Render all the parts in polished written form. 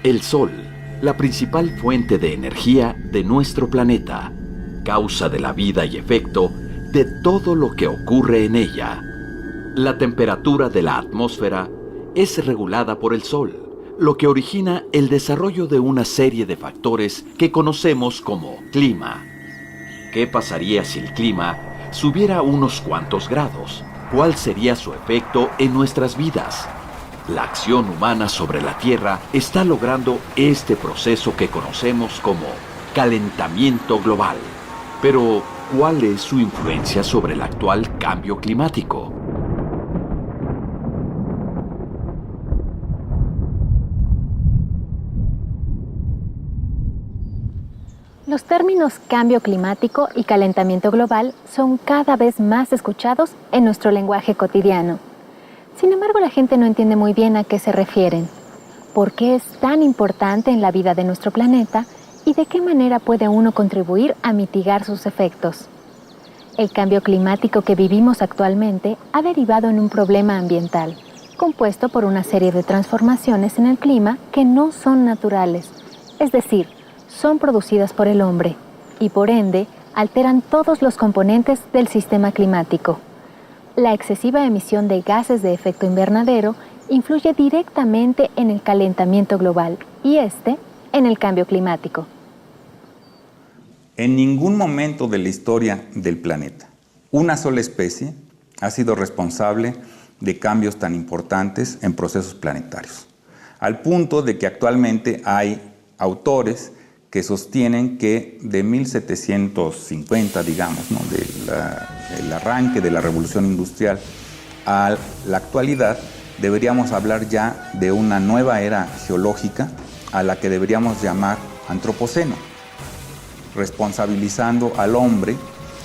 El Sol, la principal fuente de energía de nuestro planeta, causa de la vida y efecto de todo lo que ocurre en ella. La temperatura de la atmósfera es regulada por el Sol, lo que origina el desarrollo de una serie de factores que conocemos como clima. ¿Qué pasaría si el clima subiera unos cuantos grados? ¿Cuál sería su efecto en nuestras vidas? La acción humana sobre la Tierra está logrando este proceso que conocemos como calentamiento global. Pero, ¿cuál es su influencia sobre el actual cambio climático? Los términos cambio climático y calentamiento global son cada vez más escuchados en nuestro lenguaje cotidiano. Sin embargo, la gente no entiende muy bien a qué se refieren, por qué es tan importante en la vida de nuestro planeta y de qué manera puede uno contribuir a mitigar sus efectos. El cambio climático que vivimos actualmente ha derivado en un problema ambiental, compuesto por una serie de transformaciones en el clima que no son naturales, es decir, son producidas por el hombre y por ende alteran todos los componentes del sistema climático. La excesiva emisión de gases de efecto invernadero influye directamente en el calentamiento global y en el cambio climático. En ningún momento de la historia del planeta, una sola especie ha sido responsable de cambios tan importantes en procesos planetarios, al punto de que actualmente hay autores que sostienen que de 1750, digamos, ¿no?, del arranque de la revolución industrial a la actualidad, deberíamos hablar ya de una nueva era geológica a la que deberíamos llamar antropoceno, responsabilizando al hombre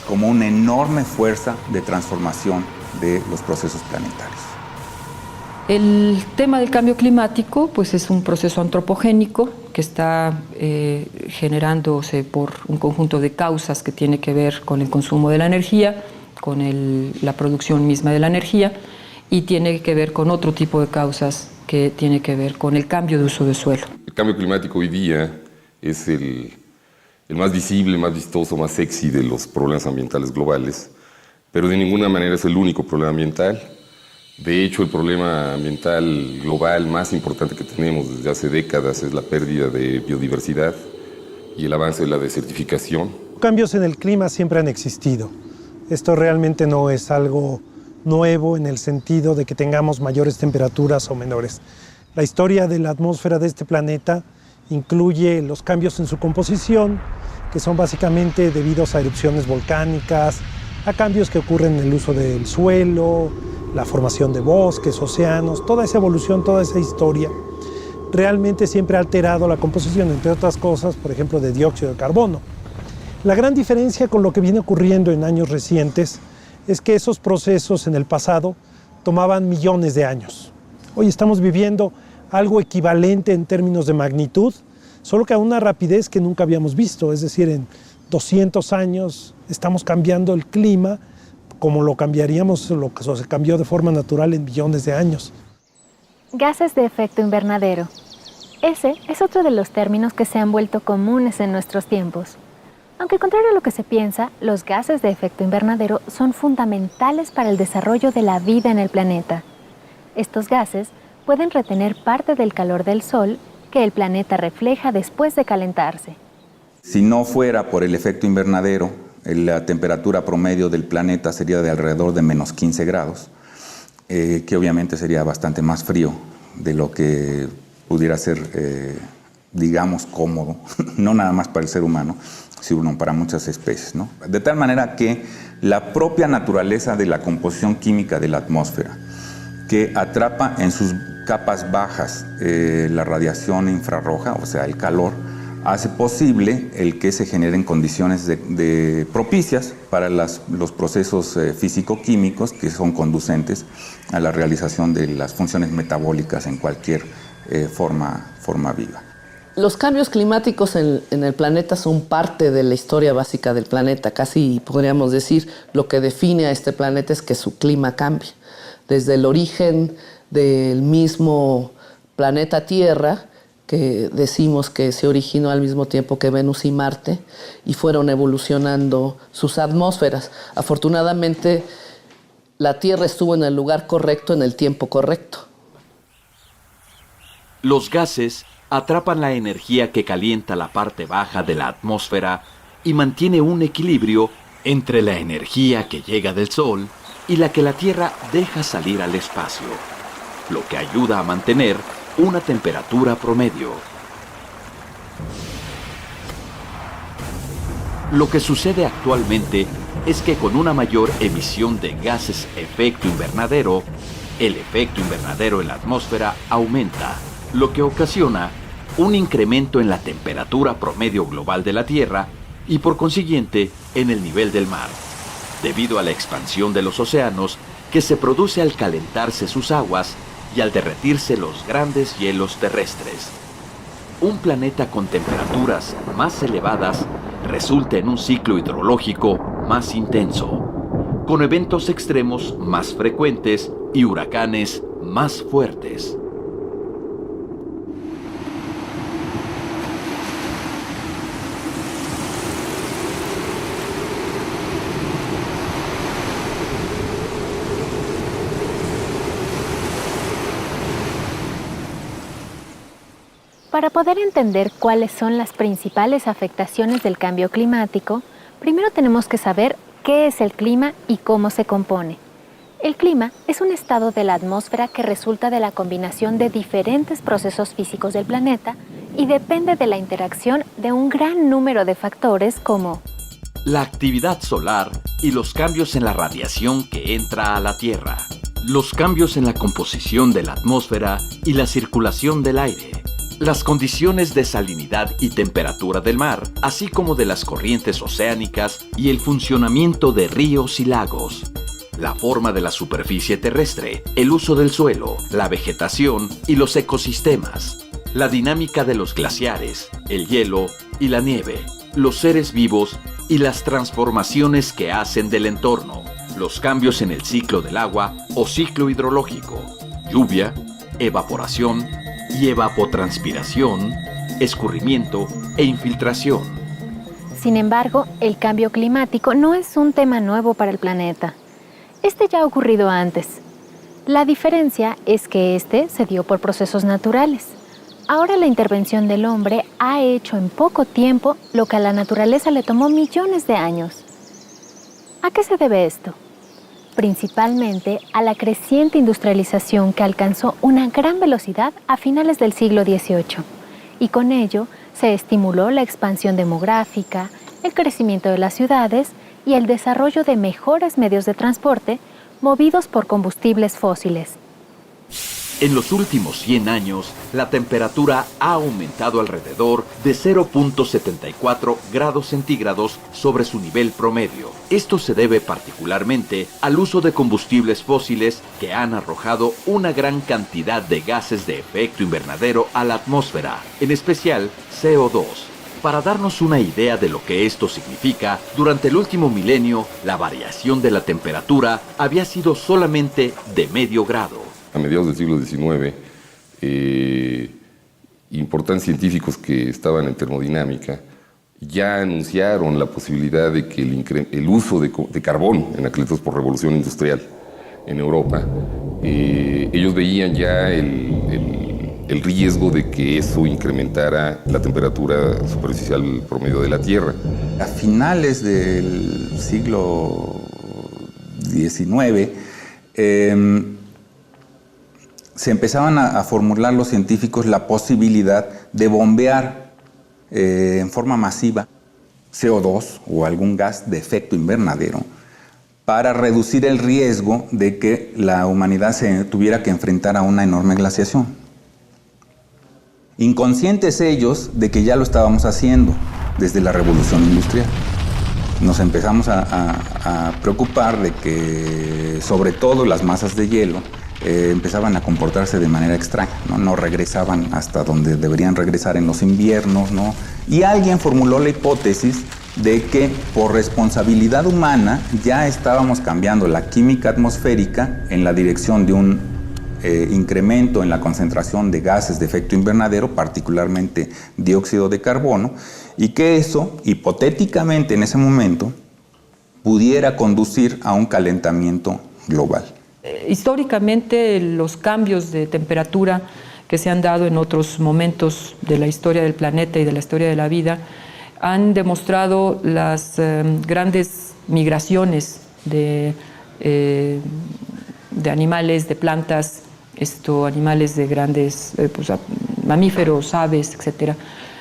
como una enorme fuerza de transformación de los procesos planetarios. El tema del cambio climático pues es un proceso antropogénico que está generándose por un conjunto de causas que tiene que ver con el consumo de la energía, con la producción misma de la energía, y tiene que ver con otro tipo de causas que tiene que ver con el cambio de uso de suelo. El cambio climático hoy día es el más visible, más vistoso, más sexy de los problemas ambientales globales, pero de ninguna manera es el único problema ambiental. De hecho, el problema ambiental global más importante que tenemos desde hace décadas es la pérdida de biodiversidad y el avance de la desertificación. Cambios en el clima siempre han existido. Esto realmente no es algo nuevo en el sentido de que tengamos mayores temperaturas o menores. La historia de la atmósfera de este planeta incluye los cambios en su composición, que son básicamente debidos a erupciones volcánicas, a cambios que ocurren en el uso del suelo, la formación de bosques, océanos, toda esa evolución, toda esa historia, realmente siempre ha alterado la composición, entre otras cosas, por ejemplo, de dióxido de carbono. La gran diferencia con lo que viene ocurriendo en años recientes es que esos procesos en el pasado tomaban millones de años. Hoy estamos viviendo algo equivalente en términos de magnitud, solo que a una rapidez que nunca habíamos visto, es decir, en 200 años estamos cambiando el clima como lo cambiaríamos, lo que se cambió de forma natural en millones de años. Gases de efecto invernadero. Ese es otro de los términos que se han vuelto comunes en nuestros tiempos. Aunque contrario a lo que se piensa, los gases de efecto invernadero son fundamentales para el desarrollo de la vida en el planeta. Estos gases pueden retener parte del calor del Sol que el planeta refleja después de calentarse. Si no fuera por el efecto invernadero, la temperatura promedio del planeta sería de alrededor de menos 15 grados, que obviamente sería bastante más frío de lo que pudiera ser, digamos, cómodo, no nada más para el ser humano, sino para muchas especies, ¿no? De tal manera que la propia naturaleza de la composición química de la atmósfera, que atrapa en sus capas bajas la radiación infrarroja, o sea, el calor, hace posible el que se generen condiciones propicias para los procesos físico-químicos que son conducentes a la realización de las funciones metabólicas en cualquier forma viva. Los cambios climáticos en el planeta son parte de la historia básica del planeta. Casi podríamos decir lo que define a este planeta es que su clima cambie. Desde el origen del mismo planeta Tierra, que decimos que se originó al mismo tiempo que Venus y Marte y fueron evolucionando sus atmósferas. Afortunadamente, la Tierra estuvo en el lugar correcto en el tiempo correcto. Los gases atrapan la energía que calienta la parte baja de la atmósfera y mantiene un equilibrio entre la energía que llega del Sol y la que la Tierra deja salir al espacio, lo que ayuda a mantener una temperatura promedio. Lo que sucede actualmente es que con una mayor emisión de gases efecto invernadero, el efecto invernadero en la atmósfera aumenta, lo que ocasiona un incremento en la temperatura promedio global de la Tierra y por consiguiente en el nivel del mar, debido a la expansión de los océanos que se produce al calentarse sus aguas y al derretirse los grandes hielos terrestres. Un planeta con temperaturas más elevadas resulta en un ciclo hidrológico más intenso, con eventos extremos más frecuentes y huracanes más fuertes. Para poder entender cuáles son las principales afectaciones del cambio climático, primero tenemos que saber qué es el clima y cómo se compone. El clima es un estado de la atmósfera que resulta de la combinación de diferentes procesos físicos del planeta y depende de la interacción de un gran número de factores como la actividad solar y los cambios en la radiación que entra a la Tierra, los cambios en la composición de la atmósfera y la circulación del aire, las condiciones de salinidad y temperatura del mar, así como de las corrientes oceánicas y el funcionamiento de ríos y lagos, la forma de la superficie terrestre, el uso del suelo, la vegetación y los ecosistemas, la dinámica de los glaciares, el hielo y la nieve, los seres vivos y las transformaciones que hacen del entorno, los cambios en el ciclo del agua o ciclo hidrológico, lluvia, evaporación y evapotranspiración, escurrimiento e infiltración. Sin embargo, el cambio climático no es un tema nuevo para el planeta. Este ya ha ocurrido antes. La diferencia es que este se dio por procesos naturales. Ahora la intervención del hombre ha hecho en poco tiempo lo que a la naturaleza le tomó millones de años. ¿A qué se debe esto? Principalmente a la creciente industrialización que alcanzó una gran velocidad a finales del siglo XVIII, y con ello se estimuló la expansión demográfica, el crecimiento de las ciudades y el desarrollo de mejores medios de transporte movidos por combustibles fósiles. En los últimos 100 años, la temperatura ha aumentado alrededor de 0.74 grados centígrados sobre su nivel promedio. Esto se debe particularmente al uso de combustibles fósiles que han arrojado una gran cantidad de gases de efecto invernadero a la atmósfera, en especial CO2. Para darnos una idea de lo que esto significa, durante el último milenio, la variación de la temperatura había sido solamente de medio grado. A mediados del siglo XIX, importantes científicos que estaban en termodinámica ya anunciaron la posibilidad de que el uso de carbón en aquel entonces por revolución industrial en Europa, ellos veían ya el riesgo de que eso incrementara la temperatura superficial promedio de la Tierra. A finales del siglo XIX, se empezaban a formular los científicos la posibilidad de bombear en forma masiva CO2 o algún gas de efecto invernadero para reducir el riesgo de que la humanidad se tuviera que enfrentar a una enorme glaciación. Inconscientes ellos de que ya lo estábamos haciendo desde la revolución industrial. Nos empezamos a preocupar de que, sobre todo, las masas de hielo empezaban a comportarse de manera extraña, no regresaban hasta donde deberían regresar en los inviernos, ¿no? Y alguien formuló la hipótesis de que por responsabilidad humana ya estábamos cambiando la química atmosférica en la dirección de un incremento en la concentración de gases de efecto invernadero, particularmente dióxido de carbono, y que eso, hipotéticamente en ese momento, pudiera conducir a un calentamiento global. Históricamente, los cambios de temperatura que se han dado en otros momentos de la historia del planeta y de la historia de la vida han demostrado las grandes migraciones de animales, de plantas, animales de grandes mamíferos, aves, etc.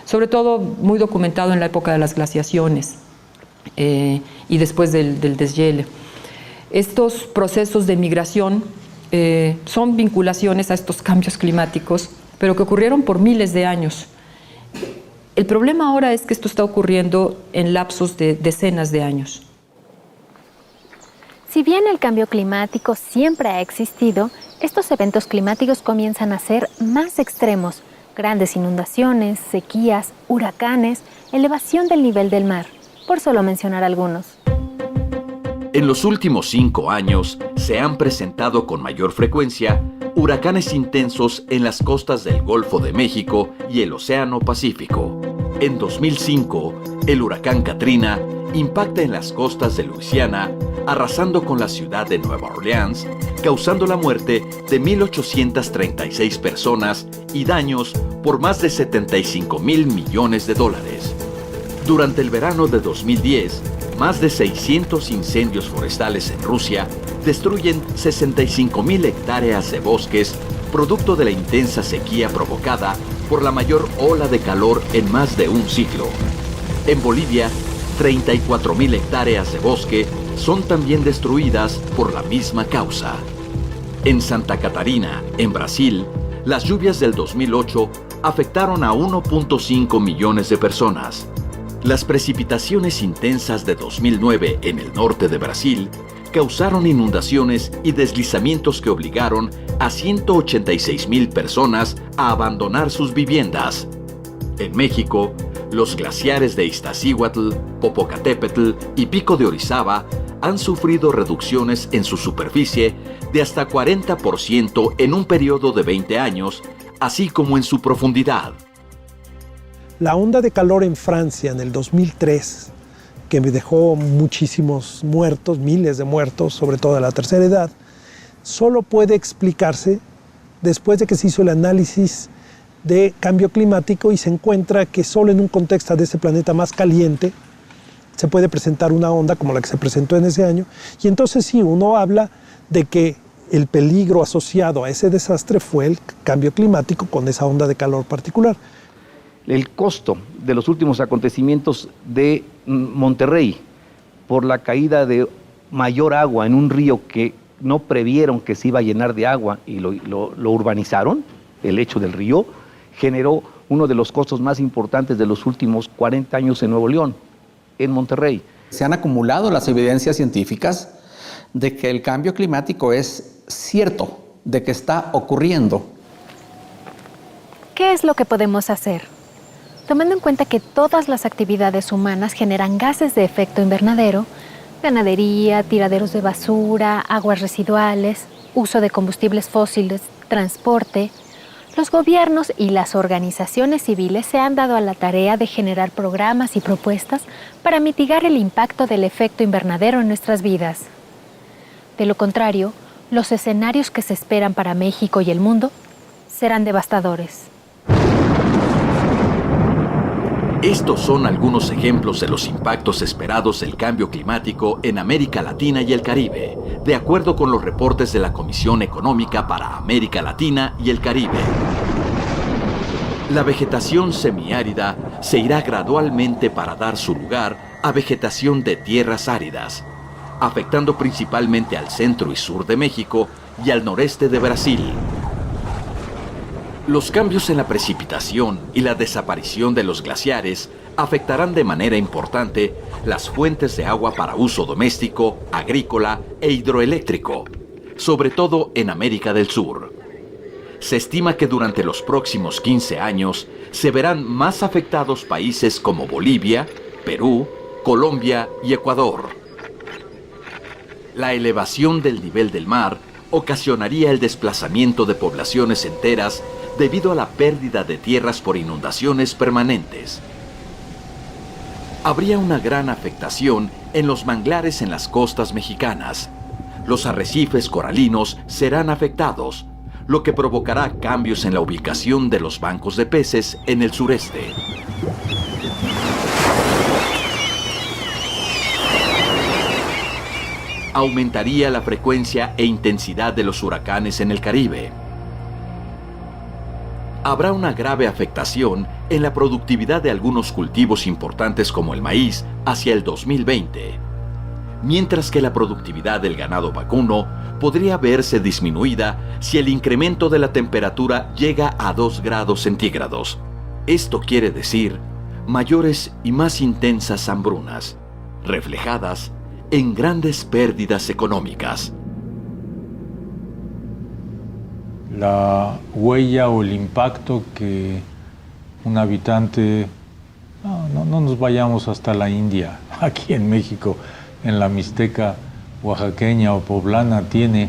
Sobre todo muy documentado en la época de las glaciaciones y después del deshiele. Estos procesos de migración son vinculaciones a estos cambios climáticos, pero que ocurrieron por miles de años. El problema ahora es que esto está ocurriendo en lapsos de decenas de años. Si bien el cambio climático siempre ha existido, estos eventos climáticos comienzan a ser más extremos. Grandes inundaciones, sequías, huracanes, elevación del nivel del mar, por solo mencionar algunos. En los últimos 5 años se han presentado con mayor frecuencia huracanes intensos en las costas del Golfo de México y el Océano Pacífico. En 2005, el huracán Katrina impacta en las costas de Luisiana, arrasando con la ciudad de Nueva Orleans, causando la muerte de 1.836 personas y daños por más de $75 mil millones. Durante el verano de 2010, más de 600 incendios forestales en Rusia destruyen 65.000 hectáreas de bosques, producto de la intensa sequía provocada por la mayor ola de calor en más de un siglo. En Bolivia, 34.000 hectáreas de bosque son también destruidas por la misma causa. En Santa Catarina, en Brasil, las lluvias del 2008 afectaron a 1.5 millones de personas. Las precipitaciones intensas de 2009 en el norte de Brasil causaron inundaciones y deslizamientos que obligaron a 186.000 personas a abandonar sus viviendas. En México, los glaciares de Iztaccíhuatl, Popocatépetl y Pico de Orizaba han sufrido reducciones en su superficie de hasta 40% en un periodo de 20 años, así como en su profundidad. La onda de calor en Francia en el 2003, que me dejó muchísimos muertos, miles de muertos, sobre todo de la tercera edad, solo puede explicarse después de que se hizo el análisis de cambio climático y se encuentra que solo en un contexto de ese planeta más caliente se puede presentar una onda como la que se presentó en ese año. Y entonces sí, uno habla de que el peligro asociado a ese desastre fue el cambio climático con esa onda de calor particular. El costo de los últimos acontecimientos de Monterrey por la caída de mayor agua en un río que no previeron que se iba a llenar de agua y lo urbanizaron, el lecho del río, generó uno de los costos más importantes de los últimos 40 años en Nuevo León, en Monterrey. Se han acumulado las evidencias científicas de que el cambio climático es cierto, de que está ocurriendo. ¿Qué es lo que podemos hacer? Tomando en cuenta que todas las actividades humanas generan gases de efecto invernadero, ganadería, tiraderos de basura, aguas residuales, uso de combustibles fósiles, transporte, los gobiernos y las organizaciones civiles se han dado a la tarea de generar programas y propuestas para mitigar el impacto del efecto invernadero en nuestras vidas. De lo contrario, los escenarios que se esperan para México y el mundo serán devastadores. Estos son algunos ejemplos de los impactos esperados del cambio climático en América Latina y el Caribe, de acuerdo con los reportes de la Comisión Económica para América Latina y el Caribe. La vegetación semiárida se irá gradualmente para dar su lugar a vegetación de tierras áridas, afectando principalmente al centro y sur de México y al noreste de Brasil. Los cambios en la precipitación y la desaparición de los glaciares afectarán de manera importante las fuentes de agua para uso doméstico, agrícola e hidroeléctrico, sobre todo en América del Sur. Se estima que durante los próximos 15 años se verán más afectados países como Bolivia, Perú, Colombia y Ecuador. La elevación del nivel del mar ocasionaría el desplazamiento de poblaciones enteras debido a la pérdida de tierras por inundaciones permanentes. Habría una gran afectación en los manglares en las costas mexicanas. Los arrecifes coralinos serán afectados, lo que provocará cambios en la ubicación de los bancos de peces en el sureste. Aumentaría la frecuencia e intensidad de los huracanes en el Caribe. Habrá una grave afectación en la productividad de algunos cultivos importantes como el maíz hacia el 2020, mientras que la productividad del ganado vacuno podría verse disminuida si el incremento de la temperatura llega a 2 grados centígrados. Esto quiere decir mayores y más intensas hambrunas, reflejadas en grandes pérdidas económicas. La huella o el impacto que un habitante, no nos vayamos hasta la India, aquí en México, en la Mixteca oaxaqueña o poblana, tiene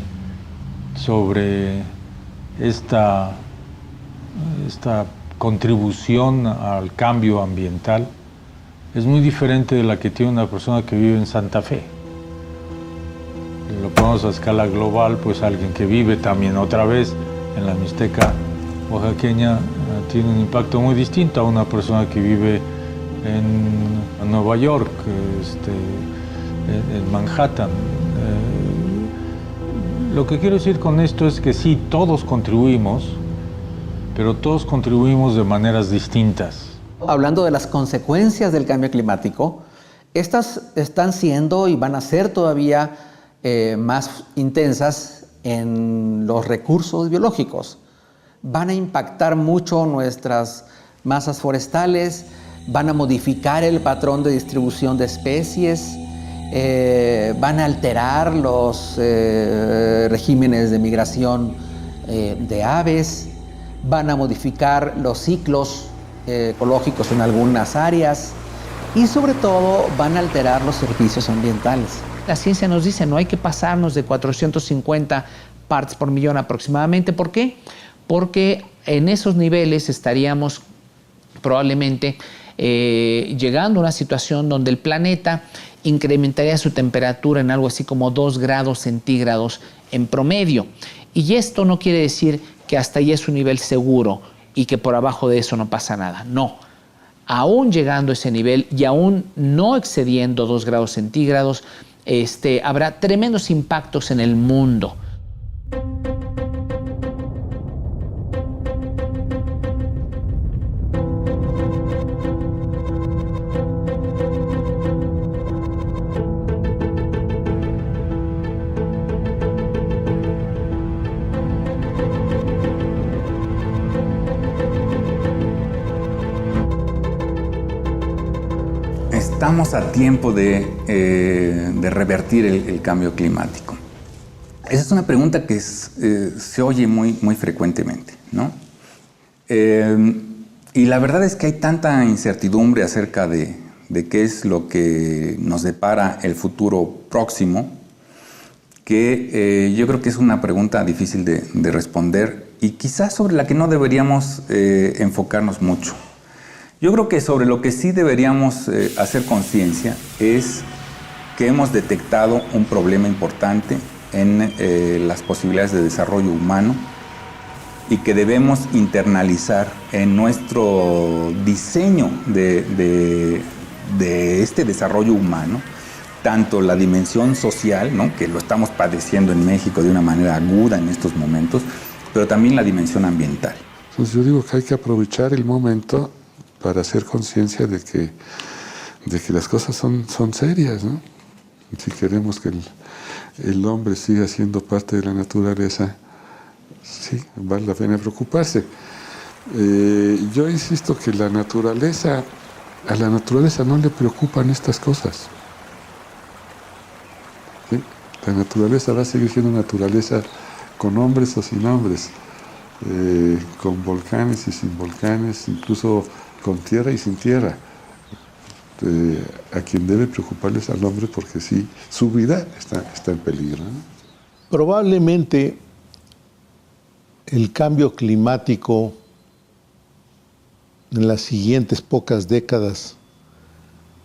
sobre esta contribución al cambio ambiental es muy diferente de la que tiene una persona que vive en Santa Fe. Si lo ponemos a escala global, pues alguien que vive también otra vez en la Mixteca oaxaqueña tiene un impacto muy distinto a una persona que vive en Nueva York, en Manhattan. Lo que quiero decir con esto es que sí, todos contribuimos, pero todos contribuimos de maneras distintas. Hablando de las consecuencias del cambio climático, estas están siendo y van a ser todavía más intensas en los recursos biológicos. Van a impactar mucho nuestras masas forestales, van a modificar el patrón de distribución de especies, van a alterar los regímenes de migración de aves, van a modificar los ciclos ecológicos en algunas áreas y sobre todo van a alterar los servicios ambientales. La ciencia nos dice no hay que pasarnos de 450 partes por millón aproximadamente. ¿Por qué? Porque en esos niveles estaríamos probablemente llegando a una situación donde el planeta incrementaría su temperatura en algo así como 2 grados centígrados en promedio. Y esto no quiere decir que hasta ahí es un nivel seguro y que por abajo de eso no pasa nada. No. Aún llegando a ese nivel y aún no excediendo 2 grados centígrados, habrá tremendos impactos en el mundo. Estamos a tiempo de revertir el cambio climático. Esa es una pregunta que se oye muy frecuentemente, ¿no? Y la verdad es que hay tanta incertidumbre acerca de qué es lo que nos depara el futuro próximo, que yo creo que es una pregunta difícil de responder y quizás sobre la que no deberíamos enfocarnos mucho. Yo creo que sobre lo que sí deberíamos hacer conciencia es que hemos detectado un problema importante en las posibilidades de desarrollo humano y que debemos internalizar en nuestro diseño de este desarrollo humano, tanto la dimensión social, ¿no?, que lo estamos padeciendo en México de una manera aguda en estos momentos, pero también la dimensión ambiental. Entonces yo digo que hay que aprovechar el momento para hacer conciencia de que las cosas son serias, ¿no? Si queremos que el hombre siga siendo parte de la naturaleza, sí, vale la pena preocuparse. Yo insisto que a la naturaleza no le preocupan estas cosas. ¿Sí? La naturaleza va a seguir siendo naturaleza con hombres o sin hombres, con volcanes y sin volcanes, incluso con tierra y sin tierra. A quien debe preocuparles al hombre porque sí, su vida está en peligro, ¿no? Probablemente el cambio climático en las siguientes pocas décadas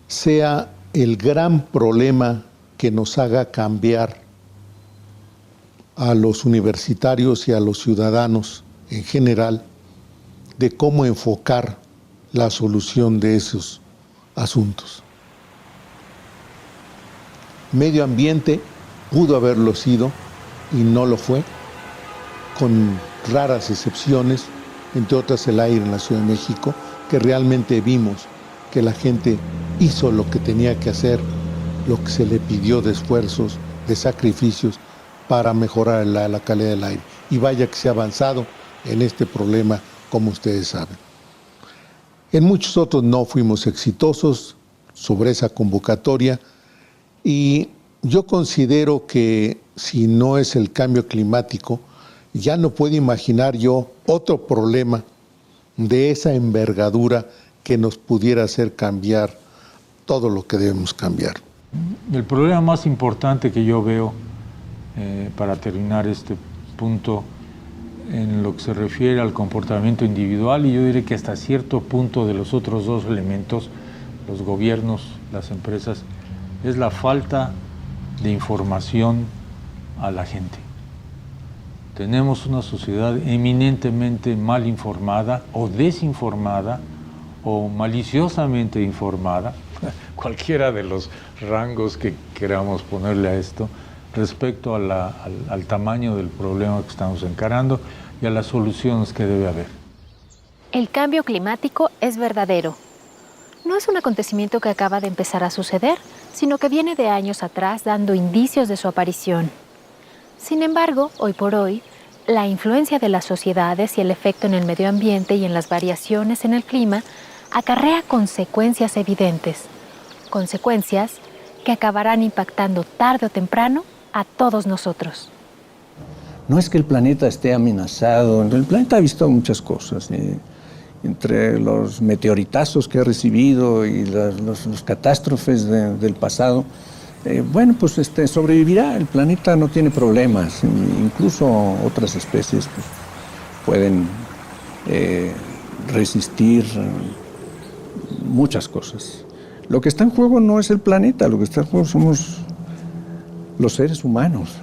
sea el gran problema que nos haga cambiar a los universitarios y a los ciudadanos en general de cómo enfocar la solución de esos asuntos. Medio ambiente pudo haberlo sido y no lo fue, con raras excepciones, entre otras el aire en la Ciudad de México, que realmente vimos que la gente hizo lo que tenía que hacer, lo que se le pidió de esfuerzos, de sacrificios para mejorar la calidad del aire. Y vaya que se ha avanzado en este problema, como ustedes saben. En muchos otros no fuimos exitosos sobre esa convocatoria y yo considero que si no es el cambio climático, ya no puedo imaginar yo otro problema de esa envergadura que nos pudiera hacer cambiar todo lo que debemos cambiar. El problema más importante que yo veo, para terminar este punto, en lo que se refiere al comportamiento individual, y yo diré que hasta cierto punto de los otros dos elementos, los gobiernos, las empresas, es la falta de información a la gente. Tenemos una sociedad eminentemente mal informada o desinformada o maliciosamente informada, cualquiera de los rangos que queramos ponerle a esto, respecto a al tamaño del problema que estamos encarando y a las soluciones que debe haber. El cambio climático es verdadero. No es un acontecimiento que acaba de empezar a suceder, sino que viene de años atrás dando indicios de su aparición. Sin embargo, hoy por hoy, la influencia de las sociedades y el efecto en el medio ambiente y en las variaciones en el clima acarrea consecuencias evidentes. Consecuencias que acabarán impactando tarde o temprano a todos nosotros. No es que el planeta esté amenazado, el planeta ha visto muchas cosas, entre los meteoritazos que ha recibido y los catástrofes del pasado. Bueno, pues sobrevivirá, el planeta no tiene problemas, incluso otras especies pues, pueden resistir muchas cosas. Lo que está en juego no es el planeta, lo que está en juego somos los seres humanos.